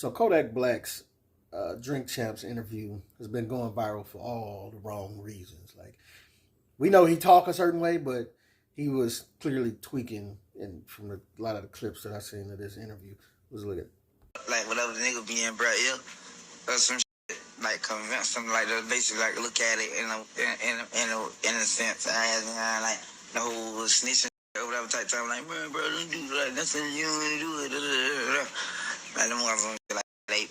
So Kodak Black's Drink Champs interview has been going viral for all the wrong reasons. Like, we know he talk a certain way, but he was clearly tweaking. And from a lot of the clips that I seen of this interview, was looking like whatever the nigga being brought ill or some shit, like convince something like that. Basically, like look at it in a sense, as behind like the whole snitching or whatever type time. Like, man, bro, don't do that. That's something you don't really do it. Like them motherfuckers, like they.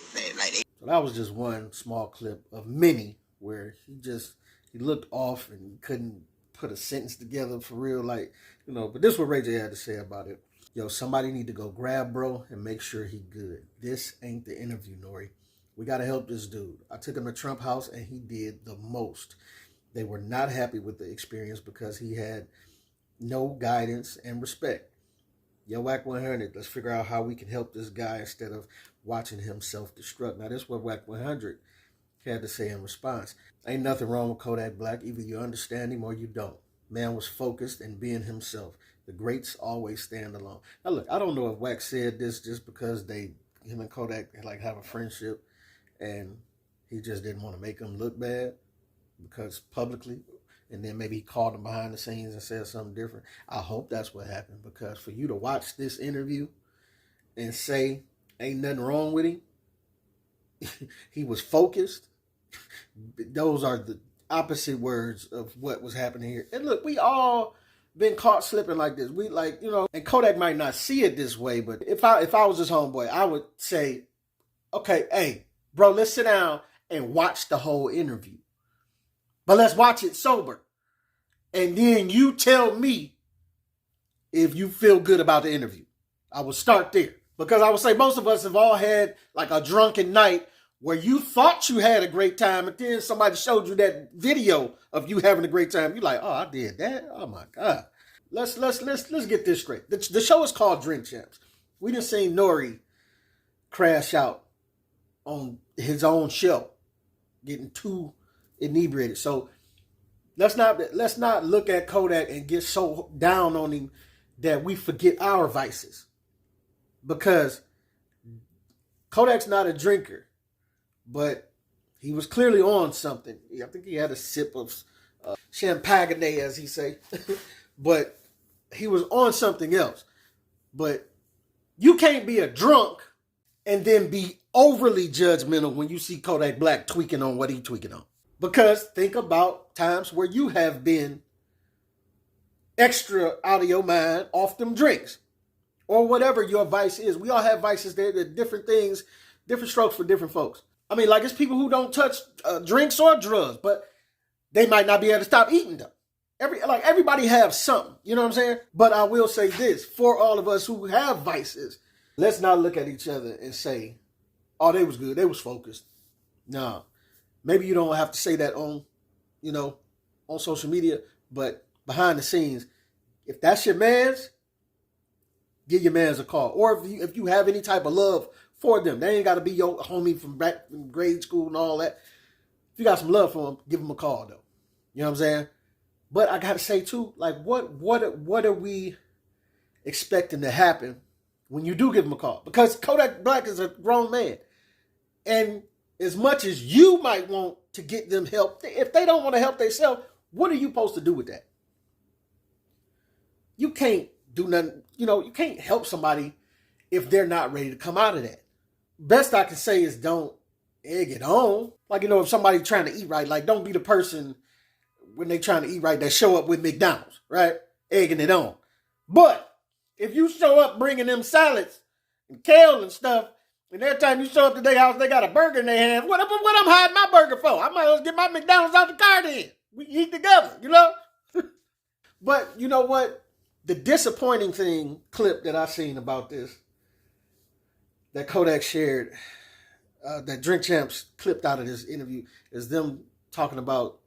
So that was just one small clip of many where he looked off and couldn't put a sentence together for real, like, you know. But this is what Ray J had to say about it. Yo, somebody need to go grab bro and make sure he good. This ain't the interview, Nori. We got to help this dude. I took him to Trump House and he did the most. They were not happy with the experience because he had no guidance and respect. Yo, Wack 100, let's figure out how we can help this guy instead of watching him self-destruct. Now, this is what Wack 100 had to say in response. Ain't nothing wrong with Kodak Black. Either you understand him or you don't. Man was focused and being himself. The greats always stand alone. Now, look, I don't know if Wack said this just because him and Kodak like have a friendship and he just didn't want to make him look bad because publicly, and then maybe he called him behind the scenes and said something different. I hope that's what happened, because for you to watch this interview and say ain't nothing wrong with him, he was focused, those are the opposite words of what was happening here. And look, we all been caught slipping like this. We, like, you know, and Kodak might not see it this way, but if I was his homeboy, I would say, okay, hey, bro, let's sit down and watch the whole interview. But let's watch it sober. And then you tell me if you feel good about the interview. I will start there. Because I would say most of us have all had like a drunken night where you thought you had a great time, and then somebody showed you that video of you having a great time. You're like, oh, I did that? Oh my God. Let's get this straight. The show is called Drink Champs. We done seen Nori crash out on his own show, getting too inebriated. So let's not look at Kodak and get so down on him that we forget our vices. Because Kodak's not a drinker, but he was clearly on something. I think he had a sip of champagne, as he say. But he was on something else. But you can't be a drunk and then be overly judgmental when you see Kodak Black tweaking on what he tweaking on. Because think about times where you have been extra out of your mind off them drinks. Or whatever your vice is. We all have vices. They're different things, different strokes for different folks. I mean, like, it's people who don't touch drinks or drugs, but they might not be able to stop eating them. Everybody have something, you know what I'm saying? But I will say this, for all of us who have vices, let's not look at each other and say, oh, they was good, they was focused. No, maybe you don't have to say that on, you know, on social media, but behind the scenes, if that's your man's, give your mans a call. Or if you have any type of love for them, they ain't got to be your homie from back in grade school and all that. If you got some love for them, give them a call, though. You know what I'm saying? But I got to say, too, like, what are we expecting to happen when you do give them a call? Because Kodak Black is a grown man. And as much as you might want to get them help, if they don't want to help themselves, what are you supposed to do with that? You can't do nothing. You know, you can't help somebody if they're not ready to come out of that. Best I can say is don't egg it on. Like, you know, if somebody's trying to eat right, like, don't be the person when they trying to eat right that show up with McDonald's, right? Egging it on. But if you show up bringing them salads and kale and stuff, and every time you show up to their house, they got a burger in their hands, what I'm hiding my burger for? I might as well get my McDonald's out the car then. We eat together, you know? But you know what? The disappointing clip that I seen about this, that Kodak shared, that Drink Champs clipped out of this interview, is them talking about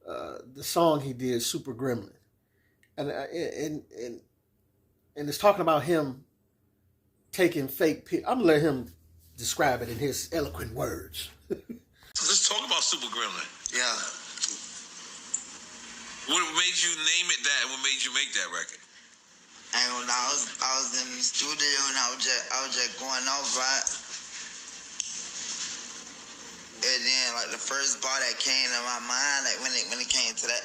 the song he did, Super Gremlin. And it's talking about him taking fake pictures. I'm going to let him describe it in his eloquent words. So let's talk about Super Gremlin. Yeah. What made you name it that, and what made you make that record? I ain't gonna lie, I was in the studio and I was just going off, right? And then like the first bar that came to my mind, like when it came to that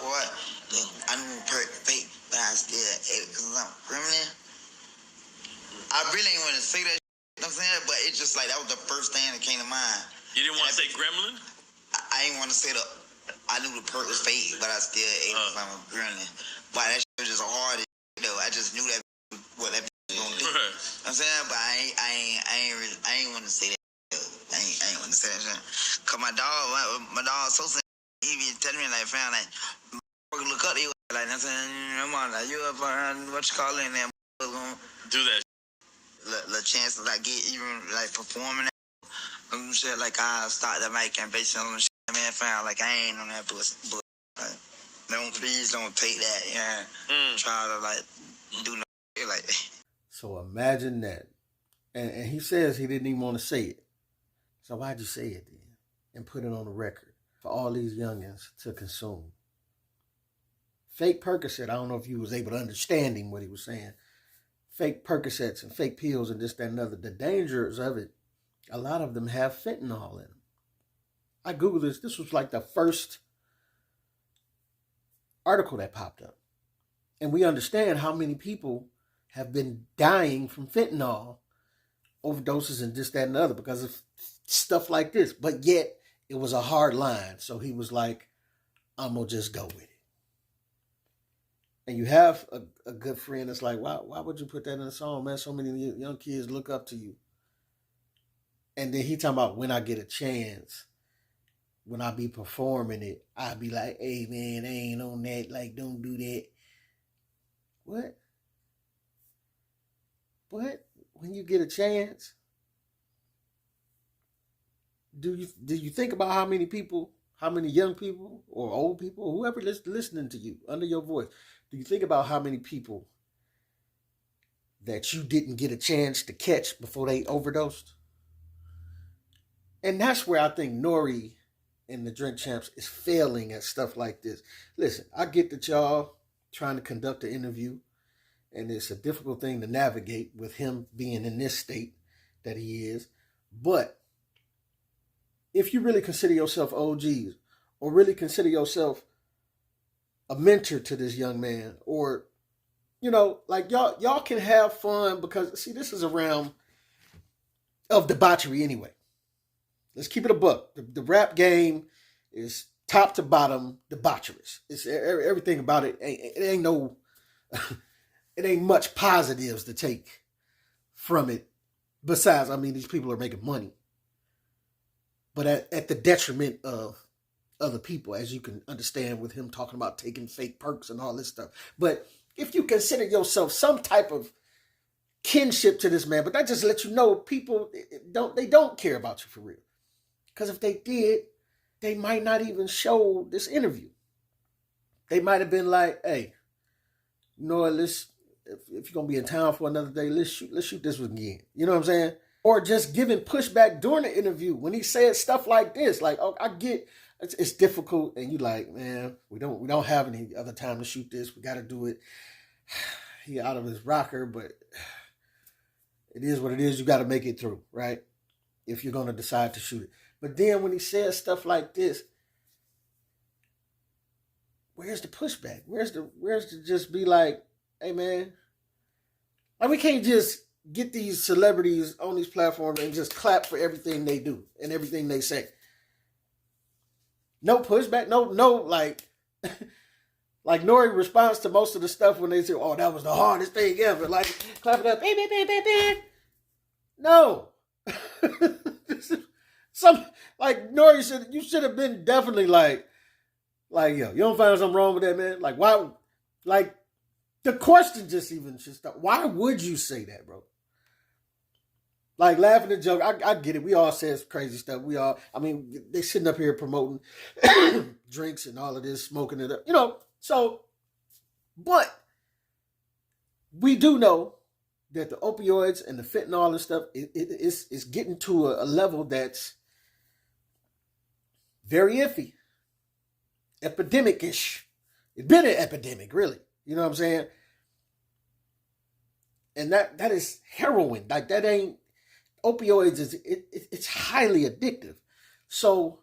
part, then I knew Perk fake, but I still ate it because I'm criminal. I really ain't want to say that, you know what I'm saying? But it's just like that was the first thing that came to mind. You didn't want to say gremlin? I ain't want to say I knew the Perk was fake, but I still ate it because I'm criminal. But that shit was just hard as shit, though. I just knew that what that was gonna do. You know what I'm saying? But I ain't want to say that. I ain't want to say that shit. Cause my dog Sosa, he be telling me like, fam, like, look up, he was like, I'm saying, come on, like, you up around, what you call it, and then gonna Do that. the chance to like get even like performing and shit. Like I start the mic and basically on the shit, man, fam, like I ain't on that bullshit. Like, please don't take that, yeah. Try to like do no shit like that. So imagine that. And he says he didn't even want to say it. So why'd you say it then? And put it on the record for all these youngins to consume. Fake Percocet, I don't know if you was able to understand him, what he was saying. Fake Percocets and fake pills and this, that, and other. The dangers of it, a lot of them have fentanyl in them. I Googled this. This was like the first article that popped up. And we understand how many people have been dying from fentanyl overdoses and this, that, and the other because of stuff like this. But yet, it was a hard line. So he was like, I'm going to just go with it. And you have a good friend that's like, why would you put that in a song, man? So many young kids look up to you. And then he talking about when I get a chance, when I be performing it, I be like, hey, man, I ain't on that. Like, don't do that. What? When you get a chance, do you think about how many people, how many young people or old people, whoever listening to you under your voice, do you think about how many people that you didn't get a chance to catch before they overdosed? And that's where I think Nori and the Drink Champs is failing at stuff like this. Listen, I get that y'all trying to conduct an interview, and it's a difficult thing to navigate with him being in this state that he is. But if you really consider yourself OGs, or really consider yourself a mentor to this young man, or, you know, like y'all can have fun because, see, this is a realm of debauchery anyway. Let's keep it a buck. The rap game is top to bottom debaucherous. It's everything about it. It ain't no, it ain't much positives to take from it. Besides, I mean, these people are making money, but at the detriment of other people, as you can understand with him talking about taking fake perks and all this stuff. But if you consider yourself some type of kinship to this man, but that just lets you know people don't care about you for real. Because if they did, they might not even show this interview. They might have been like, hey, you know what, if you're going to be in town for another day, let's shoot this one again. You know what I'm saying? Or just giving pushback during the interview when he said stuff like this. Like, oh, I get it's difficult, and you like, man, we don't have any other time to shoot this. We got to do it. He out of his rocker, but it is what it is. You got to make it through, right? If you're going to decide to shoot it. But then when he says stuff like this, where's the pushback? Where's the just be like, hey, man, like we can't just get these celebrities on these platforms and just clap for everything they do and everything they say. No pushback, no, like, like Nori responds to most of the stuff when they say, oh, that was the hardest thing ever. Like, clap it up, beep, beep, beep, beep, beep. No. Like Nori you should have been definitely like, yo, you don't find something wrong with that, man? Like, why, like, the question just even should start. Why would you say that, bro? Like, laughing and joke, I get it. We all say crazy stuff. I mean, they sitting up here promoting drinks and all of this, smoking it up, you know. So, but we do know that the opioids and the fentanyl and stuff is getting to a level that's very iffy, epidemic-ish. It's been an epidemic, really. You know what I'm saying? And that is heroin. Like that ain't opioids it's highly addictive. So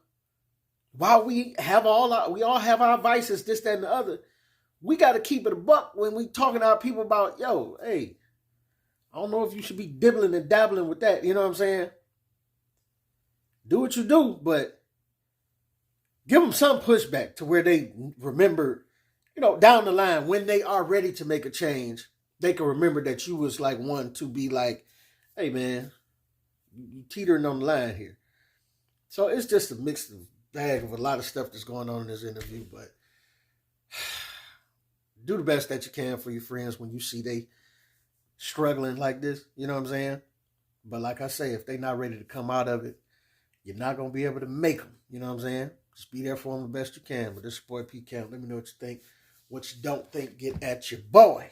while we all have our vices, this, that, and the other, we got to keep it a buck when we talking to our people about, yo, hey, I don't know if you should be dibbling and dabbling with that. You know what I'm saying? Do what you do, but give them some pushback to where they remember, down the line when they are ready to make a change, they can remember that you was like one to be like, hey man, you teetering on the line here. So it's just a mixed bag of a lot of stuff that's going on in this interview, but do the best that you can for your friends when you see they struggling like this. You know what I'm saying? But like I say, if they not ready to come out of it, you're not going to be able to make them. You know what I'm saying? Just be there for them the best you can. But this is your boy P Camp. Let me know what you think. What you don't think, get at your boy.